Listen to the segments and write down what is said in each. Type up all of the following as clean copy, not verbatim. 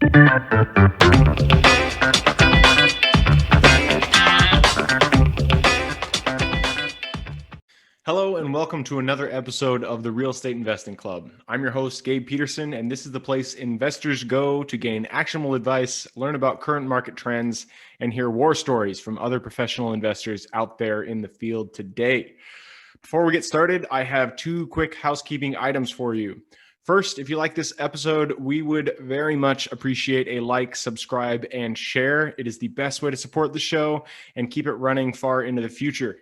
Hello and welcome to another episode of the Real Estate Investing Club. I'm your host, Gabe Peterson, and this is the place investors go to gain actionable advice, learn about current market trends, and hear war stories from other professional investors out there in the field today. Before we get started, I have two quick housekeeping items for you. First, if you like this episode, we would very much appreciate a like, subscribe, and share. It is the best way to support the show and keep it running far into the future.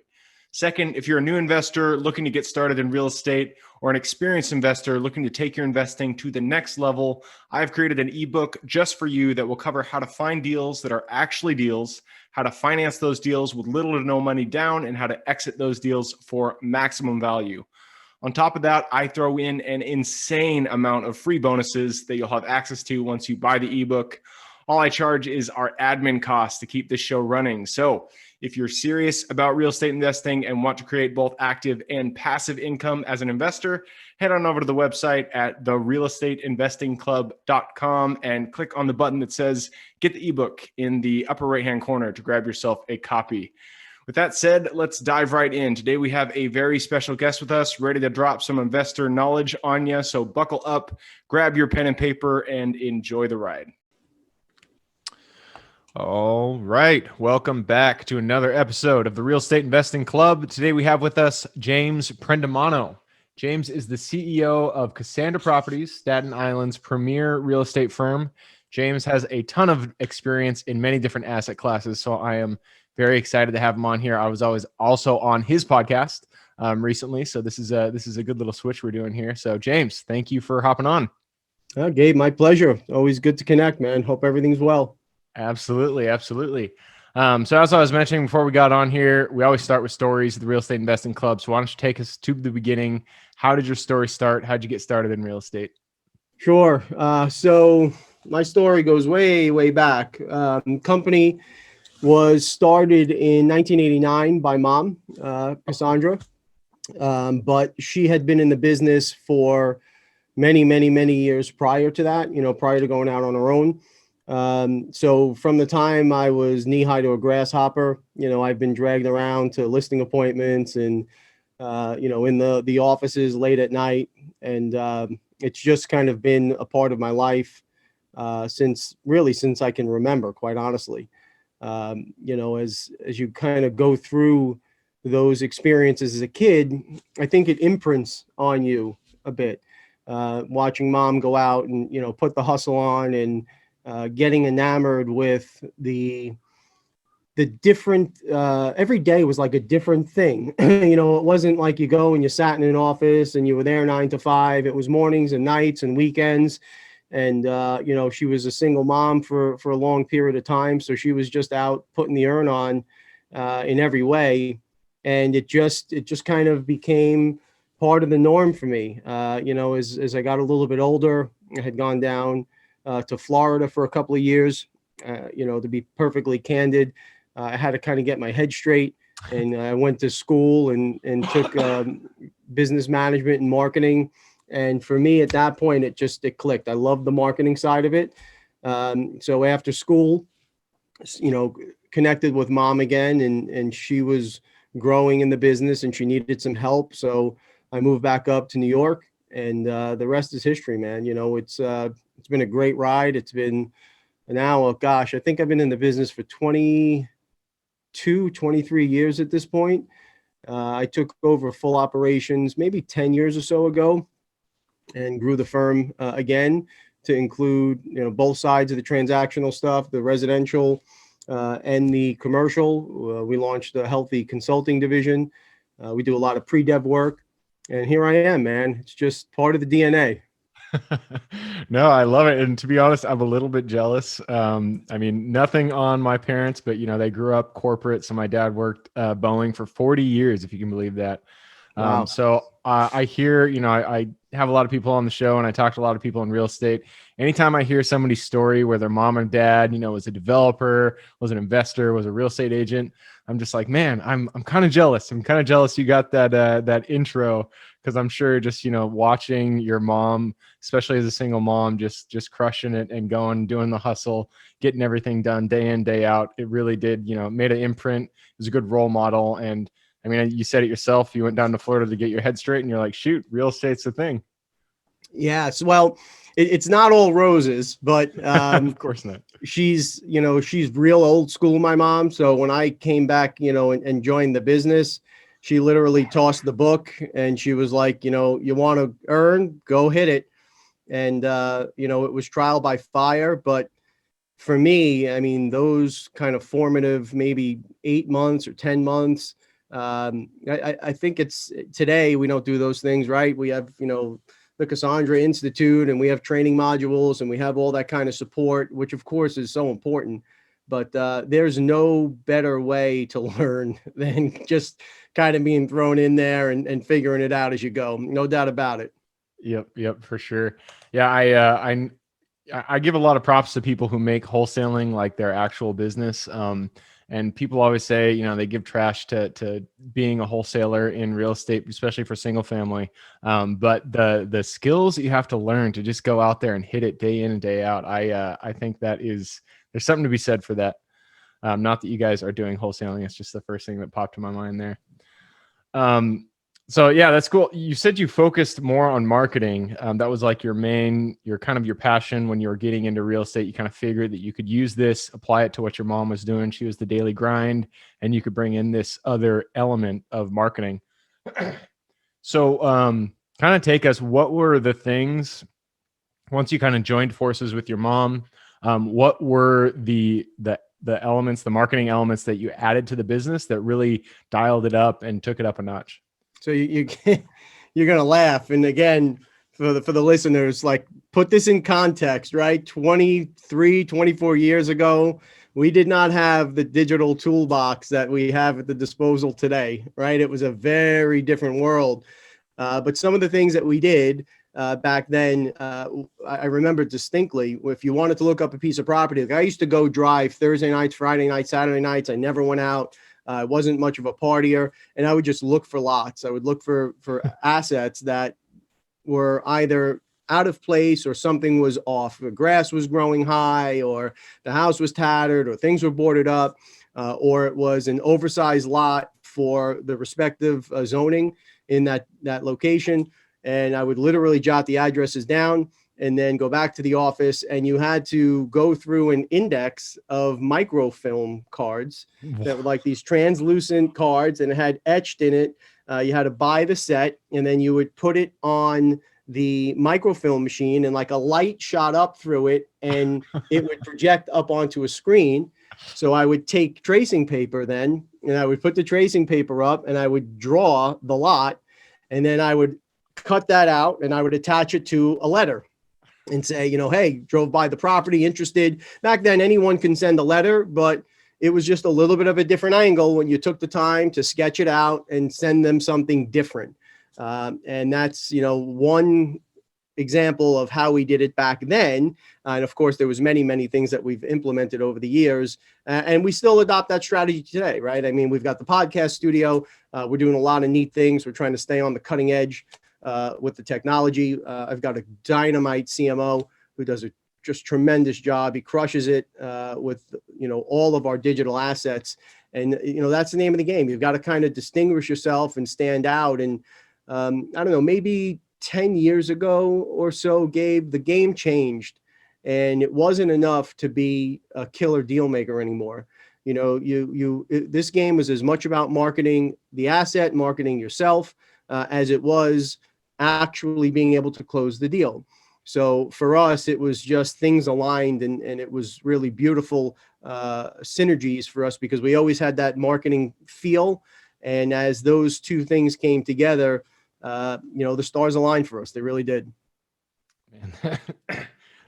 Second, if you're a new investor looking to get started in real estate or an experienced investor looking to take your investing to the next level, I've created an ebook just for you that will cover how to find deals that are actually deals, how to finance those deals with little to no money down, and how to exit those deals for maximum value. On top of that, I throw in an insane amount of free bonuses that you'll have access to once you buy the ebook. All I charge is our admin costs to keep this show running. So if you're serious about real estate investing and want to create both active and passive income as an investor, head on over to the website at therealestateinvestingclub.com and click on the button that says get the ebook in the upper right-hand corner to grab yourself a copy. With that said, let's dive right in. Today we have a very special guest with us, ready to drop some investor knowledge on you. So buckle up, grab your pen and paper, and enjoy the ride. All right. Welcome back to another episode of the Real Estate Investing Club. Today we have with us James Prendamano. James is the CEO of Cassandra Properties, Staten Island's premier real estate firm. James has a ton of experience in many different asset classes, so I am very excited to have him on here. I was always also on his podcast recently, so this is a good little switch we're doing here. So James, thank you for hopping on. Gabe, my pleasure. Always good to connect, man. Hope everything's well. Absolutely. So as I was mentioning before we got on here, we always start with stories of the Real Estate Investing Club. So why don't you take us to the beginning? How did your story start? How'd you get started in real estate? Sure. So my story goes way, way back. Company was started in 1989 by mom, Cassandra. But she had been in the business for many, many, many years prior to that, prior to going out on her own. So from the time I was knee high to a grasshopper, I've been dragged around to listing appointments and, in the offices late at night. And it's just kind of been a part of my life since I can remember, quite honestly. As you kind of go through those experiences as a kid, I think it imprints on you a bit, watching mom go out and, put the hustle on and getting enamored with the different, every day was like a different thing. It wasn't like you go and you sat in an office and you were there 9 to 5. It was mornings and nights and weekends. And, she was a single mom for a long period of time. So she was just out putting the earn on in every way. And it just kind of became part of the norm for me. As I got a little bit older, I had gone down to Florida for a couple of years. To be perfectly candid, I had to kind of get my head straight, and I went to school and took business management and marketing. And for me at that point, it clicked. I loved the marketing side of it. So after school, connected with mom again, and she was growing in the business and she needed some help. So I moved back up to New York, and the rest is history, man. It's been a great ride. It's been now, I think I've been in the business for 23 years at this point. I took over full operations maybe 10 years or so ago and grew the firm again to include, both sides of the transactional stuff, the residential and the commercial. We launched a healthy consulting division. We do a lot of pre-dev work. And here I am, man. It's just part of the DNA. No, I love it. And to be honest, I'm a little bit jealous. Nothing on my parents, but they grew up corporate. So my dad worked Boeing for 40 years, if you can believe that. Wow. So I hear, I have a lot of people on the show and I talk to a lot of people in real estate. Anytime I hear somebody's story where their mom and dad, was a developer, was an investor, was a real estate agent, I'm just like, man, I'm kind of jealous. I'm kind of jealous you got that intro because I'm sure just, watching your mom, especially as a single mom, just crushing it and doing the hustle, getting everything done day in, day out. It really did, made an imprint. It was a good role model. And I mean, you said it yourself. You went down to Florida to get your head straight, and you're like, shoot, real estate's the thing. Yes. Well, it's not all roses, but Of course not. she's real old school, my mom. So when I came back, and joined the business, she literally tossed the book and she was like, you want to earn, go hit it. And, it was trial by fire. But for me, I mean, those kind of formative, maybe 8 months or 10 months, I think it's today we don't do those things, right? We have, the Cassandra Institute, and we have training modules, and we have all that kind of support, which of course is so important. But there's no better way to learn than just kind of being thrown in there and figuring it out as you go. No doubt about it. Yep, for sure. Yeah, I give a lot of props to people who make wholesaling like their actual business. And people always say, they give trash to being a wholesaler in real estate, especially for single family. But the skills that you have to learn to just go out there and hit it day in and day out, I think there's something to be said for that. Not that you guys are doing wholesaling. It's just the first thing that popped to my mind there. So yeah, that's cool. You said you focused more on marketing. That was like your passion when you were getting into real estate. You kind of figured that you could use this, apply it to what your mom was doing. She was the daily grind, and you could bring in this other element of marketing. So kind of take us, what were the things once you kind of joined forces with your mom? What were the elements, the marketing elements that you added to the business that really dialed it up and took it up a notch? So you're gonna laugh, and again, for the listeners, like, put this in context, right? 23, 24 years ago, we did not have the digital toolbox that we have at the disposal today, right? It was a very different world. But some of the things that we did back then, I remember distinctly. If you wanted to look up a piece of property, like I used to go drive Thursday nights, Friday nights, Saturday nights. I never went out. I wasn't much of a partier, and I would just look for lots. I would look for assets that were either out of place or something was off. The grass was growing high, or the house was tattered, or things were boarded up, or it was an oversized lot for the respective zoning in that location. And I would literally jot the addresses down and then go back to the office, and you had to go through an index of microfilm cards that were like these translucent cards, and it had etched in it. You had to buy the set, and then you would put it on the microfilm machine, and like a light shot up through it, and it would project up onto a screen. So I would take tracing paper then, and I would put the tracing paper up, and I would draw the lot, and then I would cut that out, and I would attach it to a letter and say, hey, drove by the property, interested. Back then, anyone can send a letter, but it was just a little bit of a different angle when you took the time to sketch it out and send them something different. And that's, one example of how we did it back then. And of course, there was many, many things that we've implemented over the years. And we still adopt that strategy today, right? I mean, we've got the podcast studio. We're doing a lot of neat things. We're trying to stay on the cutting edge with the technology. I've got a dynamite CMO who does a just tremendous job. He crushes it with, all of our digital assets. And, that's the name of the game. You've got to kind of distinguish yourself and stand out. And I don't know, maybe 10 years ago or so, Gabe, the game changed, and it wasn't enough to be a killer deal maker anymore. This game was as much about marketing the asset, marketing yourself, as it was actually being able to close the deal. So for us, it was just things aligned, and it was really beautiful synergies for us, because we always had that marketing feel. And as those two things came together, the stars aligned for us. They really did. Man,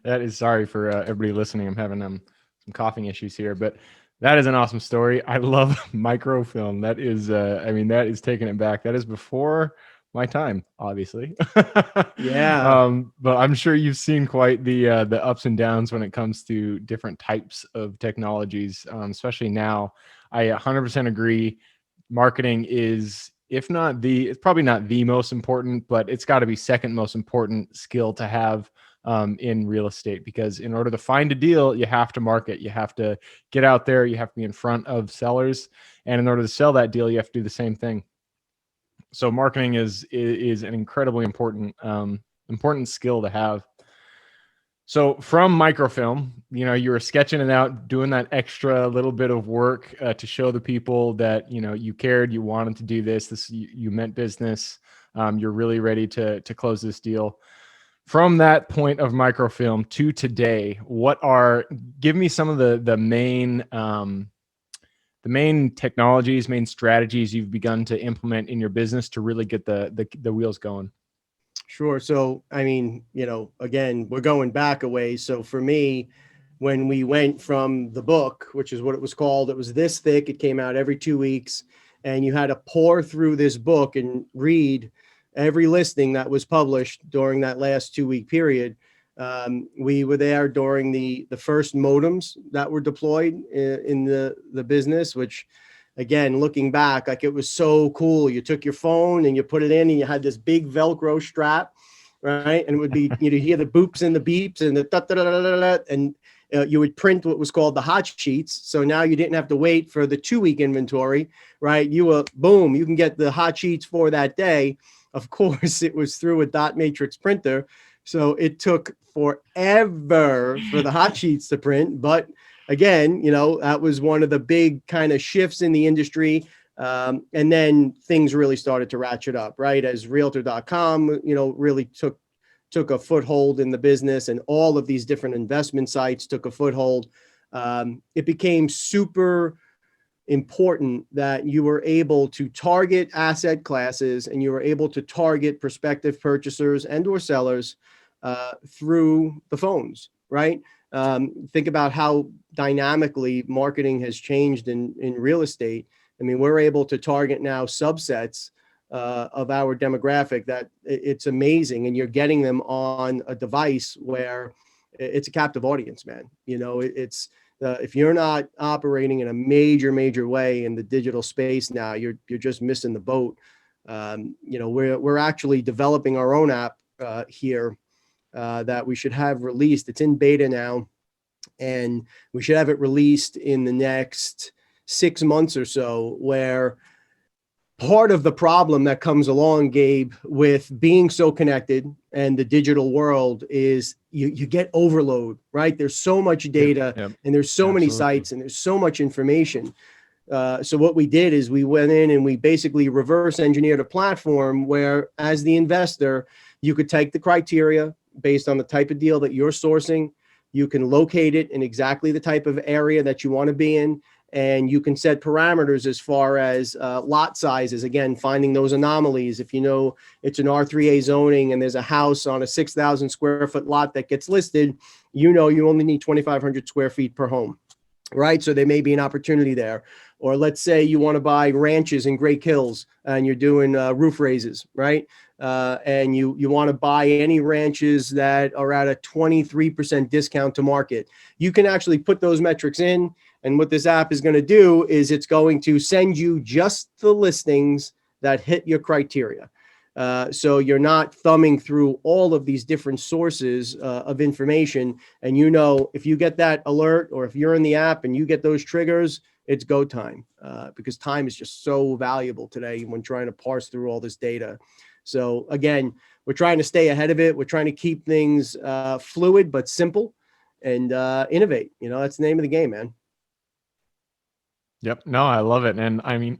that is, sorry for everybody listening. I'm having some coughing issues here, but that is an awesome story. I love microfilm. That is, that is taking it back. That is before my time, obviously. Yeah. But I'm sure you've seen quite the ups and downs when it comes to different types of technologies, especially now. I 100% agree. Marketing is if not it's probably not the most important, but it's got to be second most important skill to have in real estate, because in order to find a deal, you have to market, you have to get out there, you have to be in front of sellers. And in order to sell that deal, you have to do the same thing. So marketing is an incredibly important skill to have. So from Microfilm, you were sketching it out, doing that extra little bit of work to show the people that, you cared, you wanted to do this, you meant business. You're really ready to close this deal. From that point of Microfilm to today, give me some of the main technologies, main strategies you've begun to implement in your business to really get the wheels going. Sure. So, I mean, again, we're going back a ways. So for me, when we went from the book, which is what it was called, it was this thick, it came out every 2 weeks, and you had to pour through this book and read every listing that was published during that last 2-week period. We were there during the first modems that were deployed in the business, which, again, looking back, like, it was so cool. You took your phone and you put it in, and you had this big Velcro strap, right? And it would be, you'd hear the boops and the beeps and the da da da da da da, and you would print what was called the hot sheets. So now you didn't have to wait for the 2-week inventory, right? You can get the hot sheets for that day. Of course, it was through a dot matrix printer, so it took forever for the hot sheets to print. But again, that was one of the big kind of shifts in the industry. And then things really started to ratchet up, right? As realtor.com, really took a foothold in the business, and all of these different investment sites took a foothold. It became super important that you were able to target asset classes, and you were able to target prospective purchasers and or sellers through the phones, right? Think about how dynamically marketing has changed in real estate. I mean, we're able to target now subsets of our demographic that it's amazing, and you're getting them on a device where it's a captive audience, man. It's if you're not operating in a major way in the digital space now, you're just missing the boat. We're actually developing our own app here that we should have released. It's in beta now, and we should have it released in the next 6 months or so, where part of the problem that comes along, Gabe, with being so connected and the digital world is you get overload, right? There's so much data, Yep. and there's so many sites, and there's so much information. So what we did is we went in and we basically reverse engineered a platform where, as the investor, you could take the criteria based on the type of deal that you're sourcing. You can locate it in exactly the type of area that you want to be in, and you can set parameters as far as lot sizes. Again, finding those anomalies. If it's an R3A zoning and there's a house on a 6,000 square foot lot that gets listed, you only need 2,500 square feet per home, right? So there may be an opportunity there. Or let's say you want to buy ranches in Great Hills and you're doing roof raises, right? And you want to buy any ranches that are at a 23% discount to market. You can actually put those metrics in. And what this app is going to do is it's going to send you just the listings that hit your criteria. So you're not thumbing through all of these different sources of information. And if you get that alert, or if you're in the app and you get those triggers, it's go time, because time is just so valuable today when trying to parse through all this data. So again, we're trying to stay ahead of it. We're trying to keep things fluid but simple, and innovate. That's the name of the game, man. Yep. No, I love it. And I mean,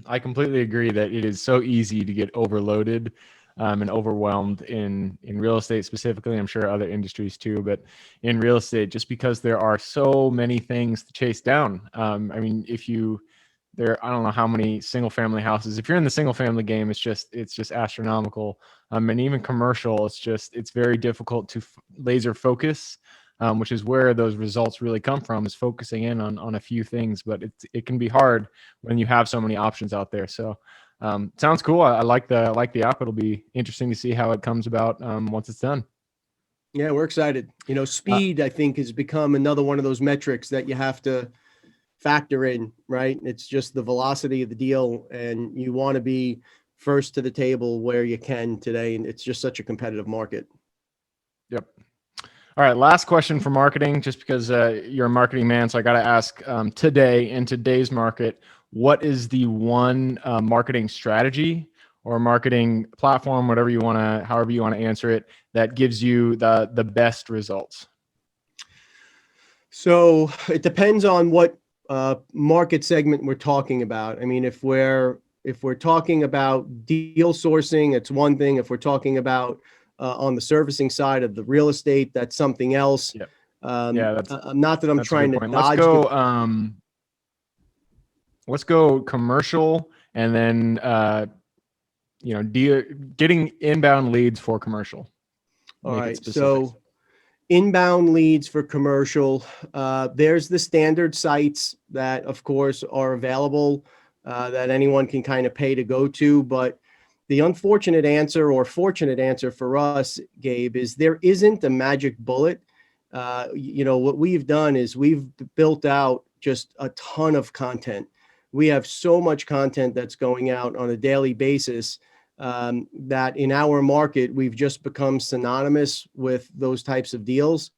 I completely agree that it is so easy to get overloaded and overwhelmed in real estate specifically. I'm sure other industries too, but in real estate, just because there are so many things to chase down. I mean, I don't know how many single family houses, if you're in the single family game, it's just astronomical. And even commercial, it's very difficult to laser focus. Which is where those results really come from, is focusing in on a few things, but it can be hard when you have so many options out there. So sounds cool. I like the app. It'll be interesting to see how it comes about once it's done. Yeah, we're excited. Speed, I think, has become another one of those metrics that you have to factor in, right? It's just the velocity of the deal, and you want to be first to the table where you can today. And it's just such a competitive market. Yep. All right. Last question for marketing, just because you're a marketing man. So I got to ask today, in today's market, what is the one marketing strategy or marketing platform, whatever you want to, however you want to answer it, that gives you the best results? So it depends on what market segment we're talking about. I mean, if we're talking about deal sourcing, it's one thing. If we're talking about on the servicing side of the real estate, that's something else. Yeah. That's not that I'm trying to dodge. Let's go commercial, and then getting inbound leads for commercial. All right. So inbound leads for commercial, there's the standard sites that, of course, are available that anyone can kind of pay to go to. But the unfortunate answer, or fortunate answer for us, Gabe, is there isn't a magic bullet. What we've done is we've built out just a ton of content. We have so much content that's going out on a daily basis that in our market, we've just become synonymous with those types of deals.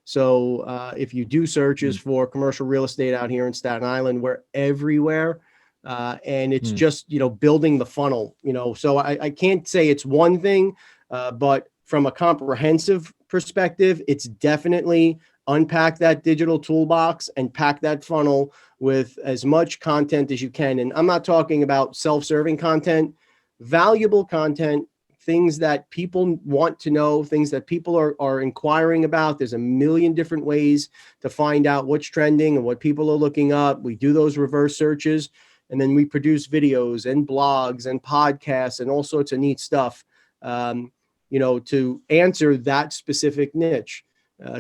So if you do searches for commercial real estate out here in Staten Island, we're everywhere. And it's just, building the funnel, so I can't say it's one thing, but from a comprehensive perspective, it's definitely unpack that digital toolbox and pack that funnel with as much content as you can. And I'm not talking about self-serving content, valuable content, things that people want to know, things that people are inquiring about. There's a million different ways to find out what's trending and what people are looking up. We do those reverse searches, and then we produce videos and blogs and podcasts and all sorts of neat stuff, to answer that specific niche.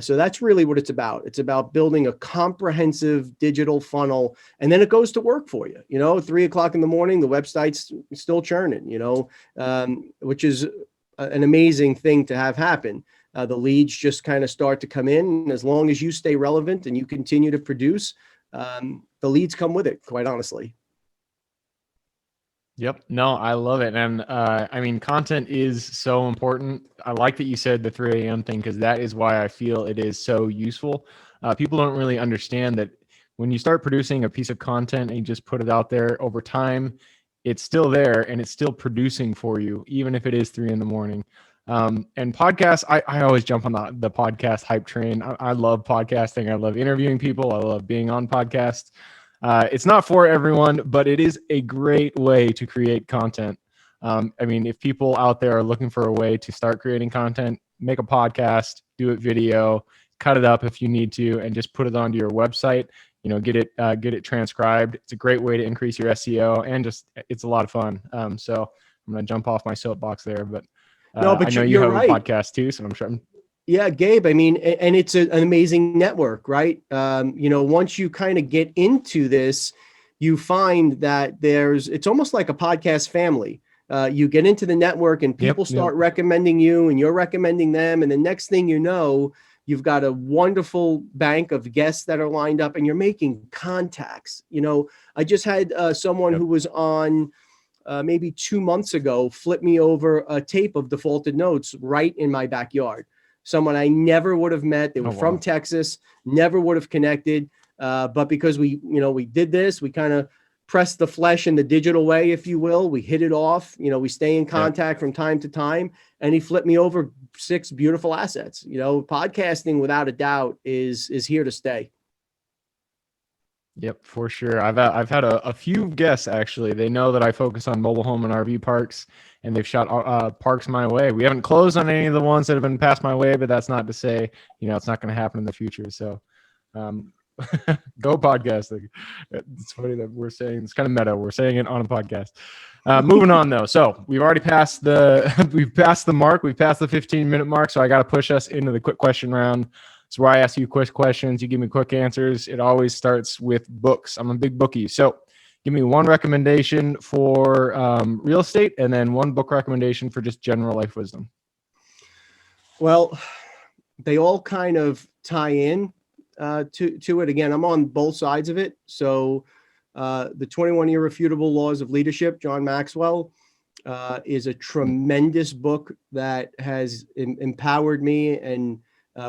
So that's really what it's about. It's about building a comprehensive digital funnel, and then it goes to work for you. 3:00 in the morning, the website's still churning, which is an amazing thing to have happen. The leads just kind of start to come in. And as long as you stay relevant and you continue to produce, the leads come with it, quite honestly. Yep. No, I love it. And content is so important. I like that you said the 3 a.m. thing, because that is why I feel it is so useful. People don't really understand that when you start producing a piece of content and you just put it out there over time, it's still there and it's still producing for you, even if it is 3 a.m. And podcasts, I always jump on the podcast hype train. I love podcasting. I love interviewing people. I love being on podcasts. It's not for everyone, but it is a great way to create content. If people out there are looking for a way to start creating content, make a podcast, do it video, cut it up if you need to, and just put it onto your website. Get it transcribed. It's a great way to increase your SEO, and it's a lot of fun. So I'm gonna jump off my soapbox there, but I know you have a podcast too, so I'm sure. Yeah, Gabe, and it's an amazing network, right? Once you kind of get into this, you find that it's almost like a podcast family. You get into the network and people start recommending you, and you're recommending them. And the next thing you know, you've got a wonderful bank of guests that are lined up, and you're making contacts. I just had someone who was on maybe 2 months ago flip me over a tape of defaulted notes right in my backyard. Someone I never would have met. They were from Texas, never would have connected. But because we did this, we kind of pressed the flesh in the digital way, if you will. We hit it off. We stay in contact from time to time. And he flipped me over 6 beautiful assets. Podcasting, without a doubt, is here to stay. Yep, for sure. I've had a few guests, actually. They know that I focus on mobile home and RV parks, and they've shot parks my way. We haven't closed on any of the ones that have been passed my way, but that's not to say, it's not going to happen in the future. So go podcasting. It's funny that we're saying, it's kind of meta. We're saying it on a podcast. Moving on though. So we've already passed we've passed the mark. We've passed the 15-minute mark. So I got to push us into the quick question round. It's where I ask you quick questions. You give me quick answers. It always starts with books. I'm a big bookie. So give me one recommendation for real estate, and then one book recommendation for just general life wisdom. Well, they all kind of tie in. to it. Again, I'm on both sides of it. So the 21 Irrefutable Laws of Leadership, John Maxwell, is a tremendous book that has empowered me. And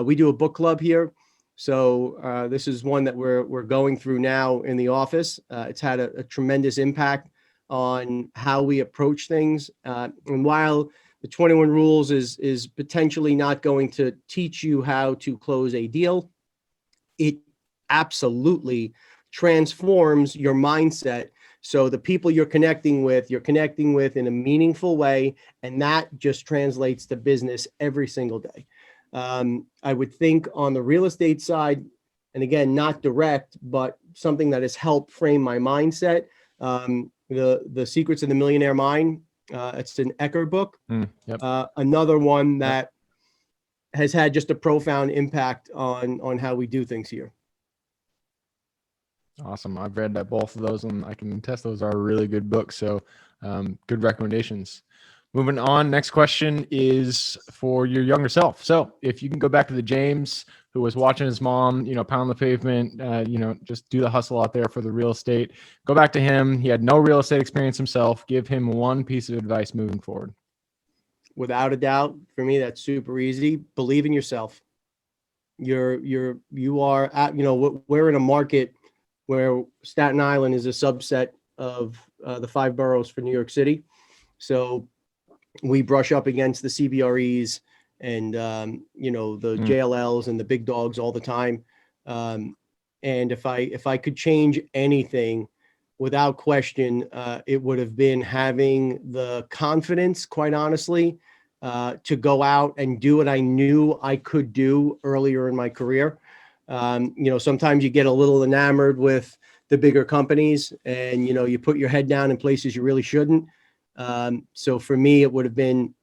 we do a book club here. So this is one that we're going through now in the office. It's had a tremendous impact on how we approach things. And while the 21 Rules is potentially not going to teach you how to close a deal, it absolutely transforms your mindset. So the people you're connecting with in a meaningful way, and that just translates to business every single day. I would think on the real estate side, and again, not direct, but something that has helped frame my mindset. The Secrets of the Millionaire Mind. It's an Ecker book. Yep. Another one that has had just a profound impact on how we do things here. Awesome. I've read both of those, and I can attest those are really good books. So good recommendations. Moving on. Next question is for your younger self. So if you can go back to the James who was watching his mom, pound the pavement, just do the hustle out there for the real estate, go back to him. He had no real estate experience himself. Give him one piece of advice moving forward. Without a doubt, for me, that's super easy. Believe in yourself. You are at, we're in a market where Staten Island is a subset of the 5 boroughs for New York City. So we brush up against the CBREs and, the JLLs and the big dogs all the time. And if I could change anything, without question, it would have been having the confidence, quite honestly, to go out and do what I knew I could do earlier in my career. Sometimes you get a little enamored with the bigger companies and, you put your head down in places you really shouldn't. So for me, it would have been,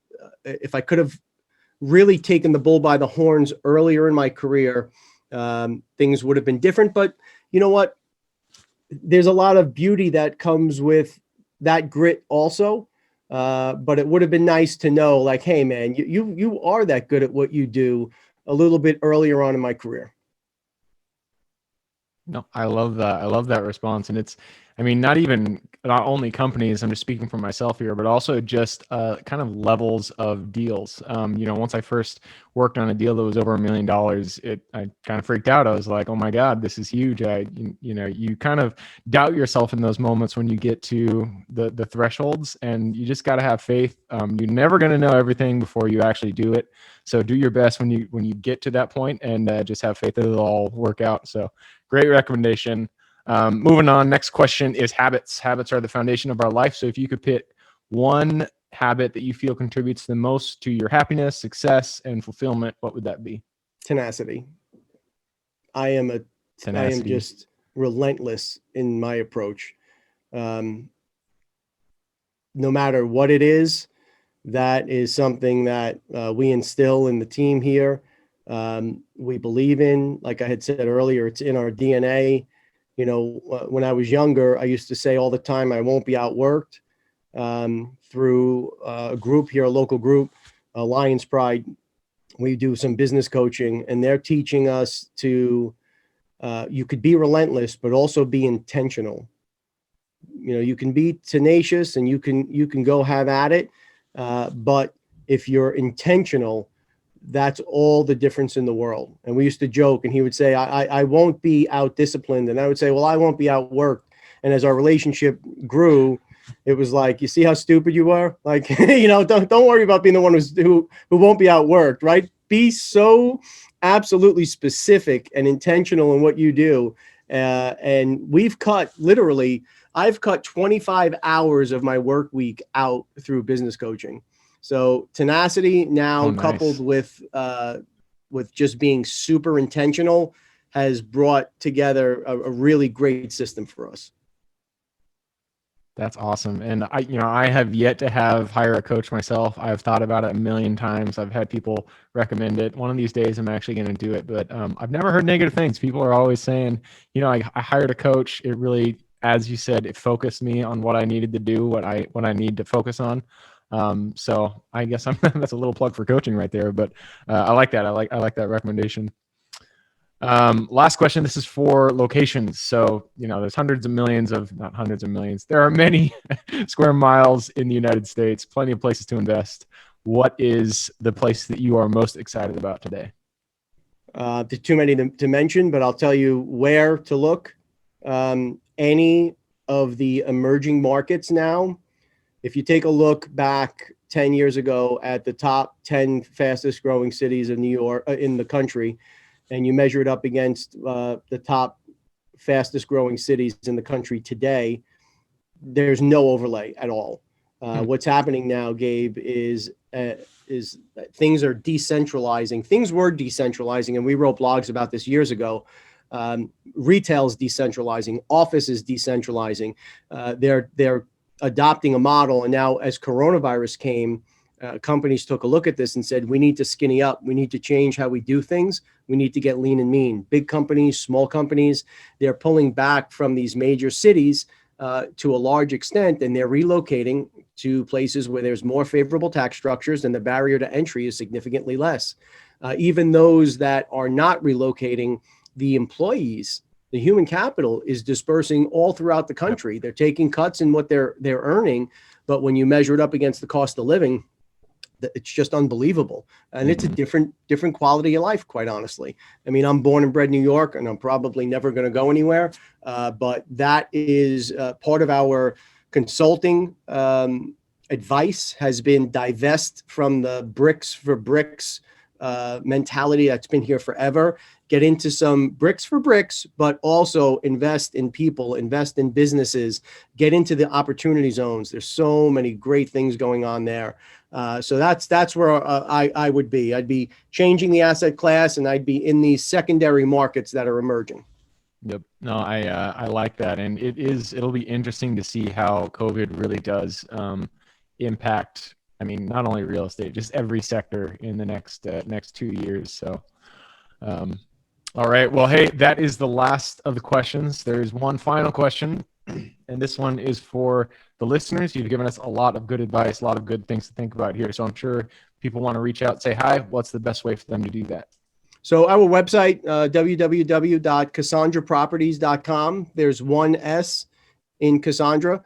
if I could have really taken the bull by the horns earlier in my career, things would have been different. But you know what? There's a lot of beauty that comes with that grit also. But it would have been nice to know, like, hey, man, you are that good at what you do a little bit earlier on in my career. No, I love that. I love that response. And not only companies, I'm just speaking for myself here, but also just kind of levels of deals. Once I first worked on a deal that was over $1 million, I kind of freaked out. I was like, oh my God, this is huge. You kind of doubt yourself in those moments when you get to the thresholds, and you just got to have faith. You're never going to know everything before you actually do it. So do your best when you get to that point, and just have faith that it'll all work out. So great recommendation. Moving on. Next question is habits. Habits are the foundation of our life. So if you could pick one habit that you feel contributes the most to your happiness, success, and fulfillment, what would that be? Tenacity. I am just relentless in my approach. No matter what it is, that is something that we instill in the team here. We believe in, like I had said earlier, it's in our DNA. When I was younger, I used to say all the time, I won't be outworked. Through a group here, a local group, Lions Pride, we do some business coaching, and they're teaching us to, you could be relentless, but also be intentional. You can be tenacious and you can go have at it. But if you're intentional, that's all the difference in the world. And we used to joke, and he would say, I won't be out disciplined. And I would say, well, I won't be outworked. And as our relationship grew, it was like, you see how stupid you are? Like, don't worry about being the one who won't be outworked, right? Be so absolutely specific and intentional in what you do. And I've cut 25 hours of my work week out through business coaching. So tenacity now coupled with just being super intentional has brought together a really great system for us. That's awesome. And I have yet to hire a coach myself. I've thought about it a million times. I've had people recommend it. One of these days I'm actually going to do it, but I've never heard negative things. People are always saying, I hired a coach. It really, as you said, it focused me on what I needed to do, what I need to focus on. So I guess that's a little plug for coaching right there, but I like that. I like that recommendation. Last question. This is for locations. So, there's hundreds of millions of, not hundreds of millions. There are many square miles in the United States, plenty of places to invest. What is the place that you are most excited about today? There's too many to mention, but I'll tell you where to look. Any of the emerging markets now, if you take a look back 10 years ago at the top 10 fastest growing cities of New York in the country, and you measure it up against the top fastest growing cities in the country today, there's no overlay at all. What's happening now, Gabe, is things are decentralizing. Things were decentralizing, and we wrote blogs about this years ago. Retail is decentralizing. Office is decentralizing. They're adopting a model, and now as coronavirus came, companies took a look at this and said, we need to skinny up. We need to change how we do things. We need to get lean and mean. Big companies, small companies, they're pulling back from these major cities to a large extent, and they're relocating to places where there's more favorable tax structures and the barrier to entry is significantly less. Even those that are not relocating, the employees, the human capital is dispersing all throughout the country. They're taking cuts in what they're earning, but when you measure it up against the cost of living, it's just unbelievable. And it's a different quality of life, quite honestly. I mean, I'm born and bred in New York, and I'm probably never going to go anywhere. But that is part of our consulting advice has been divest from the bricks for bricks mentality that's been here forever. Get into some bricks for bricks, but also invest in people, invest in businesses, get into the opportunity zones. There's so many great things going on there. So that's where I would be. I'd be changing the asset class, and I'd be in these secondary markets that are emerging. Yep. No, I like that. And it'll be interesting to see how COVID really does impact, I mean, not only real estate, just every sector in the next 2 years. So, all right. Well, hey, that is the last of the questions. There's one final question, and this one is for the listeners. You've given us a lot of good advice, a lot of good things to think about here. So I'm sure people want to reach out, say hi. What's the best way for them to do that? So our website, www.cassandraproperties.com. There's one S in Cassandra.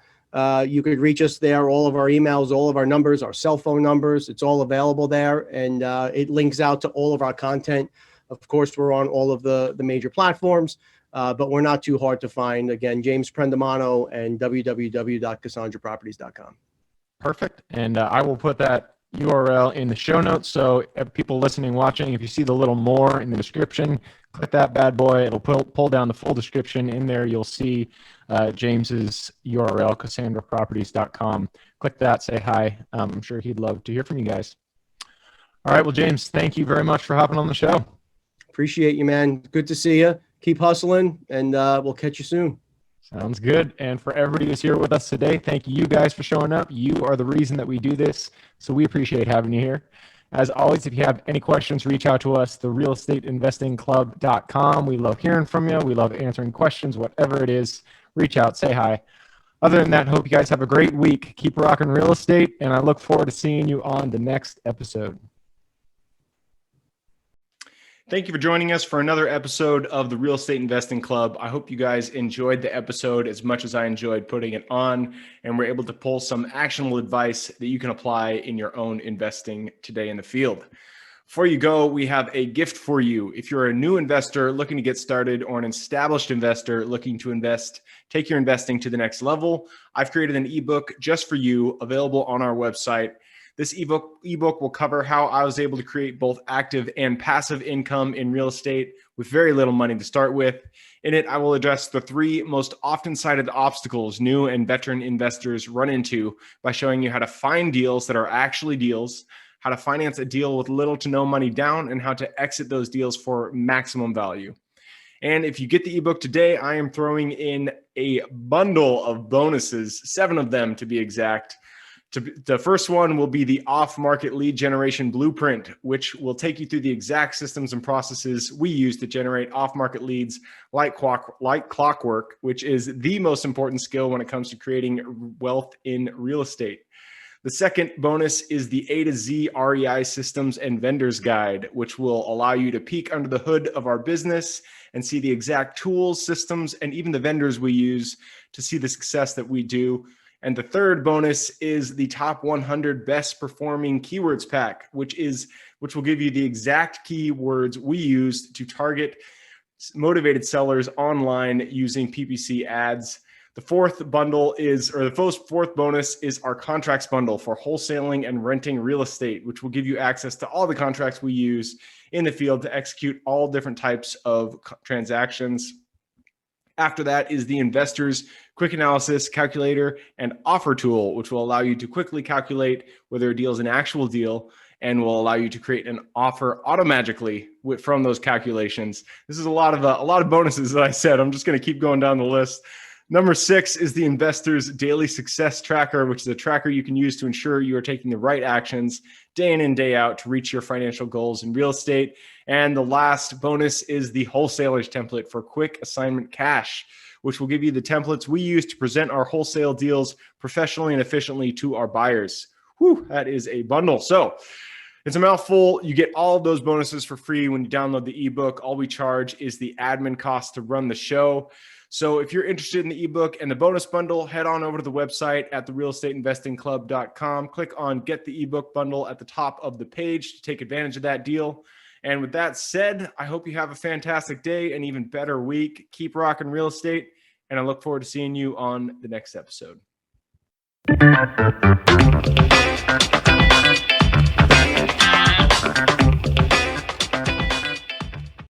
You could reach us there. All of our emails, all of our numbers, our cell phone numbers, it's all available there. And it links out to all of our content. Of course, we're on all of the major platforms, but we're not too hard to find. Again, James Prendamano and www.cassandraproperties.com. Perfect. And I will put that URL in the show notes. So people listening, watching, if you see the little more in the description, click that bad boy. It'll pull down the full description. In there, you'll see James's URL, cassandraproperties.com. Click that, say hi. I'm sure he'd love to hear from you guys. All right. Well, James, thank you very much for hopping on the show. Appreciate you, man. Good to see you. Keep hustling, and we'll catch you soon. Sounds good. And for everybody who's here with us today, thank you guys for showing up. You are the reason that we do this, so we appreciate having you here. As always, if you have any questions, reach out to us, therealestateinvestingclub.com. We love hearing from you. We love answering questions, whatever it is. Reach out, say hi. Other than that, hope you guys have a great week. Keep rocking real estate, and I look forward to seeing you on the next episode. Thank you for joining us for another episode of the Real Estate Investing Club. I hope you guys enjoyed the episode as much as I enjoyed putting it on, and we're able to pull some actionable advice that you can apply in your own investing today in the field. Before you go, we have a gift for you. If you're a new investor looking to get started, or an established investor looking to take your investing to the next level, I've created an ebook just for you, available on our website. This ebook will cover how I was able to create both active and passive income in real estate with very little money to start with. In it, I will address the 3 most often cited obstacles new and veteran investors run into by showing you how to find deals that are actually deals, how to finance a deal with little to no money down, and how to exit those deals for maximum value. And if you get the ebook today, I am throwing in a bundle of bonuses, 7 of them to be exact. The first one will be the off-market lead generation blueprint, which will take you through the exact systems and processes we use to generate off-market leads like clockwork, which is the most important skill when it comes to creating wealth in real estate. The second bonus is the A to Z REI Systems and Vendors Guide, which will allow you to peek under the hood of our business and see the exact tools, systems, and even the vendors we use to see the success that we do. And the third bonus is the top 100 best performing keywords pack, which will give you the exact keywords we use to target motivated sellers online using PPC ads. The fourth bonus is our contracts bundle for wholesaling and renting real estate, which will give you access to all the contracts we use in the field to execute all different types of transactions. After that is the Investors Quick Analysis Calculator and Offer Tool, which will allow you to quickly calculate whether a deal is an actual deal and will allow you to create an offer automagically from those calculations. This is a lot of bonuses that I said. I'm just going to keep going down the list. Number 6 is the Investors Daily Success Tracker, which is a tracker you can use to ensure you are taking the right actions day in and day out to reach your financial goals in real estate. And the last bonus is the Wholesalers Template for Quick Assignment Cash, which will give you the templates we use to present our wholesale deals professionally and efficiently to our buyers. Whew, that is a bundle. So it's a mouthful. You get all of those bonuses for free when you download the ebook. All we charge is the admin cost to run the show. So if you're interested in the ebook and the bonus bundle, head on over to the website at therealestateinvestingclub.com. Click on Get the Ebook Bundle at the top of the page to take advantage of that deal. And with that said, I hope you have a fantastic day and even better week. Keep rocking real estate, and I look forward to seeing you on the next episode.